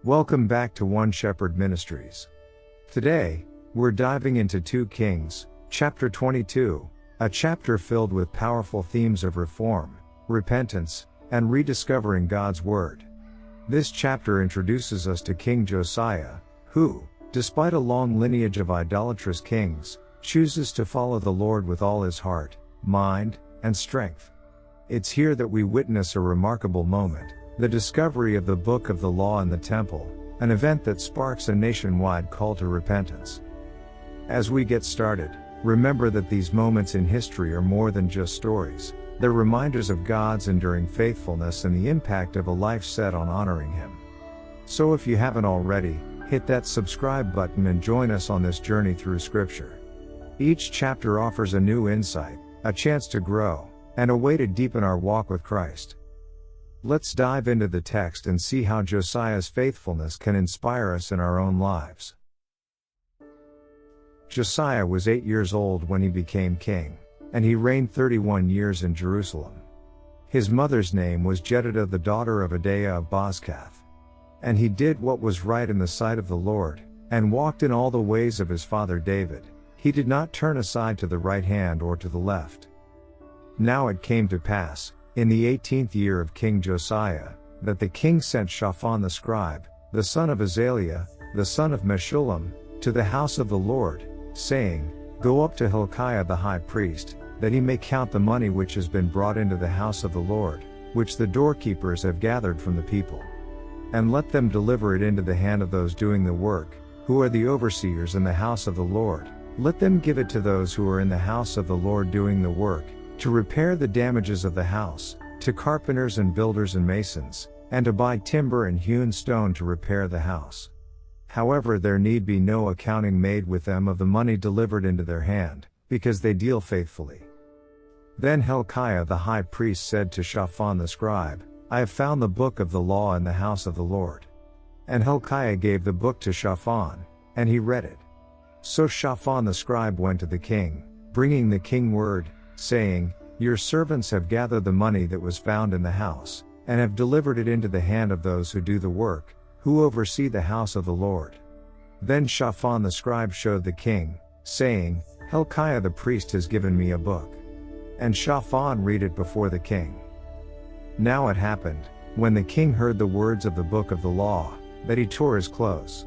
Welcome back to One Shepherd Ministries. Today, we're diving into 2 Kings, chapter 22, a chapter filled with powerful themes of reform, repentance, and rediscovering God's Word. This chapter introduces us to King Josiah, who, despite a long lineage of idolatrous kings, chooses to follow the Lord with all his heart, mind, and strength. It's here that we witness a remarkable moment, the discovery of the Book of the Law in the Temple, an event that sparks a nationwide call to repentance. As we get started, remember that these moments in history are more than just stories. They're reminders of God's enduring faithfulness and the impact of a life set on honoring Him. So if you haven't already, hit that subscribe button and join us on this journey through Scripture. Each chapter offers a new insight, a chance to grow, and a way to deepen our walk with Christ. Let's dive into the text and see how Josiah's faithfulness can inspire us in our own lives. Josiah was 8 years old when he became king, and he reigned 31 years in Jerusalem. His mother's name was Jedidah, the daughter of Adaiah of Bozkath. And he did what was right in the sight of the Lord, and walked in all the ways of his father David. He did not turn aside to the right hand or to the left. Now it came to pass, in the 18th year of King Josiah, that the king sent Shaphan the scribe, the son of Azaliah, the son of Meshullam, to the house of the Lord, saying, Go up to Hilkiah the high priest, that he may count the money which has been brought into the house of the Lord, which the doorkeepers have gathered from the people. And let them deliver it into the hand of those doing the work, who are the overseers in the house of the Lord. Let them give it to those who are in the house of the Lord doing the work, to repair the damages of the house, to carpenters and builders and masons, and to buy timber and hewn stone to repair the house. However, there need be no accounting made with them of the money delivered into their hand, because they deal faithfully. Then Hilkiah the high priest said to Shaphan the scribe, I have found the book of the law in the house of the Lord. And Hilkiah gave the book to Shaphan, and he read it. So Shaphan the scribe went to the king, bringing the king word, saying, Your servants have gathered the money that was found in the house, and have delivered it into the hand of those who do the work, who oversee the house of the Lord. Then Shaphan the scribe showed the king, saying, Hilkiah the priest has given me a book. And Shaphan read it before the king. Now it happened, when the king heard the words of the book of the law, that he tore his clothes.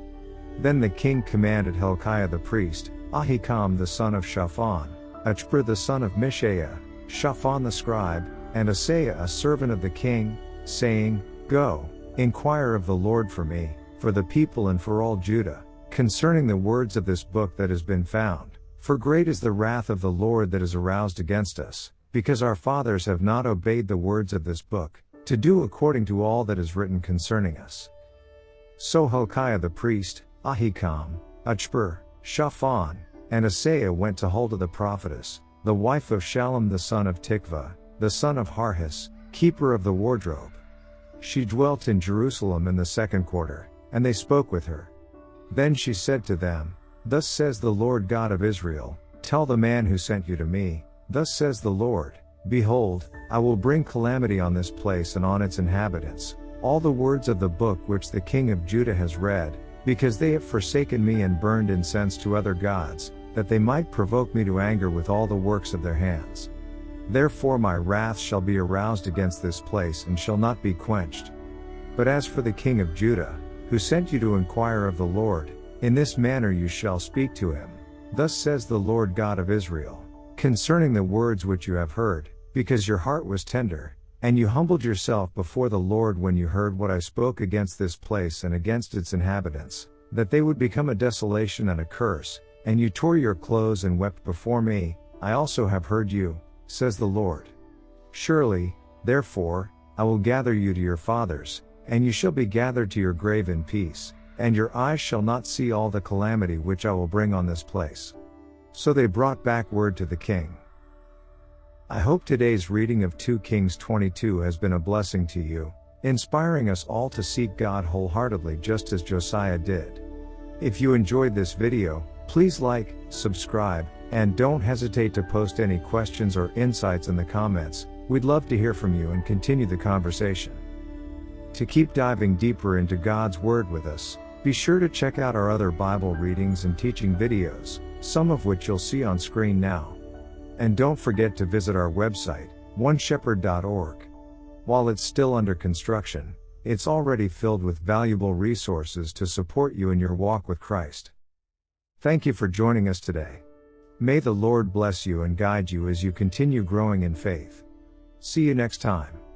Then the king commanded Hilkiah the priest, Ahikam the son of Shaphan, Achbor the son of Mishael, Shaphan the scribe, and Asaiah a servant of the king, saying, Go, inquire of the Lord for me, for the people and for all Judah, concerning the words of this book that has been found. For great is the wrath of the Lord that is aroused against us, because our fathers have not obeyed the words of this book, to do according to all that is written concerning us. So Hilkiah the priest, Ahikam, Achbor, Shaphan, and Asaiah went to Huldah the prophetess, the wife of Shallum the son of Tikvah, the son of Harhas, keeper of the wardrobe. She dwelt in Jerusalem in the 2nd quarter, and they spoke with her. Then she said to them, Thus says the Lord God of Israel, Tell the man who sent you to me, Thus says the Lord, Behold, I will bring calamity on this place and on its inhabitants, all the words of the book which the king of Judah has read, because they have forsaken me and burned incense to other gods, that they might provoke me to anger with all the works of their hands. Therefore my wrath shall be aroused against this place and shall not be quenched. But as for the king of Judah, who sent you to inquire of the Lord, in this manner you shall speak to him, Thus says the Lord God of Israel, concerning the words which you have heard, because your heart was tender, and you humbled yourself before the Lord when you heard what I spoke against this place and against its inhabitants, that they would become a desolation and a curse, and you tore your clothes and wept before me, I also have heard you, says the Lord. Surely, therefore, I will gather you to your fathers, and you shall be gathered to your grave in peace, and your eyes shall not see all the calamity which I will bring on this place. So they brought back word to the king. I hope today's reading of 2 Kings 22 has been a blessing to you, inspiring us all to seek God wholeheartedly just as Josiah did. If you enjoyed this video, please like, subscribe, and don't hesitate to post any questions or insights in the comments. We'd love to hear from you and continue the conversation. To keep diving deeper into God's Word with us, be sure to check out our other Bible readings and teaching videos, some of which you'll see on screen now. And don't forget to visit our website, oneshepherd.org. While it's still under construction, it's already filled with valuable resources to support you in your walk with Christ. Thank you for joining us today. May the Lord bless you and guide you as you continue growing in faith. See you next time.